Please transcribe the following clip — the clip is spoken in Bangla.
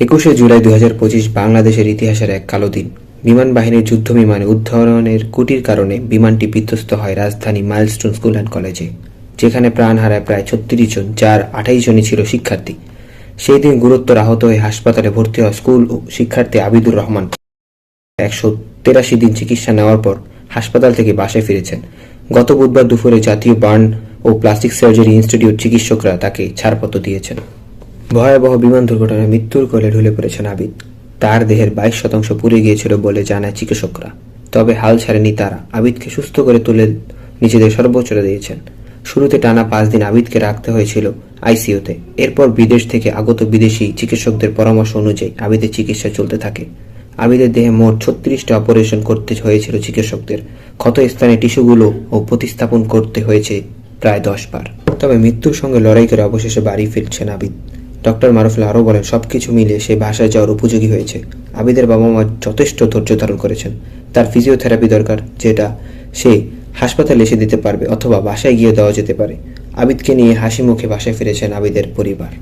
২১শে জুলাই ২০২৫ বাংলাদেশের ইতিহাসের এক কালো দিন। বিমান বাহিনীর যুদ্ধ বিমানে উদ্ধারণের ত্রুটির কারণে বিমানটি বিধ্বস্ত হয় রাজধানী মাইলস্টোন স্কুল অ্যান্ড কলেজে, যেখানে প্রাণ হারায় প্রায় ৩৬ জন, যার ২৮ জনই ছিল শিক্ষার্থী। সেই দিন গুরুতর আহত হয়ে হাসপাতালে ভর্তি হওয়া স্কুল শিক্ষার্থী আবিদুর রহমান ১৮৩ দিন চিকিৎসা নেওয়ার পর হাসপাতাল থেকে বাসায় ফিরেছেন। গত বুধবার দুপুরে জাতীয় বার্ন ও প্লাস্টিক সার্জারি ইনস্টিটিউট চিকিৎসকরা তাকে ছাড়পত্র দিয়েছেন। ভয়াবহ বিমান দুর্ঘটনায় মৃত্যুর কোলে ঢলে পড়েছেন আবিদ। তার দেহের ২২% পুড়ে গিয়েছিল বলে জানায় চিকিৎসকরা। তবে হাল ছাড়েনি তারা। আবিদকে সুস্থ করে তুলে নিজেদের সর্বোচ্চটা দিয়েছেন। শুরুতে টানা ৫ দিন আবিদকে রাখতে হয়েছিল আইসিইউতে। এরপর বিদেশ থেকে আগত বিদেশি চিকিৎসকদের পরামর্শ অনুযায়ী আবিদের চিকিৎসা চলতে থাকে। আবিদের দেহে মোট ৩৬টা অপারেশন করতে হয়েছিল চিকিৎসকদের। ক্ষত স্থানে টিস্যুগুলো ও প্রতিস্থাপন করতে হয়েছে প্রায় ১০ বার। তবে মৃত্যুর সঙ্গে লড়াই করে অবশেষে বাড়ি ফিরছেন আবিদ। ডক্টর মারুফুল আরও বলেন, সবকিছু মিলিয়ে সে বাসায় যাওয়ার উপযোগী হয়েছে। আবিদের বাবা মা যথেষ্ট ধৈর্য ধারণ করেছেন। তার ফিজিওথেরাপি দরকার, যেটা সে হাসপাতালে এসে দিতে পারবে অথবা বাসায় গিয়ে দেওয়া যেতে পারে। আবিদকে নিয়ে হাসি মুখে বাসায় ফিরেছেন আবিদের পরিবার।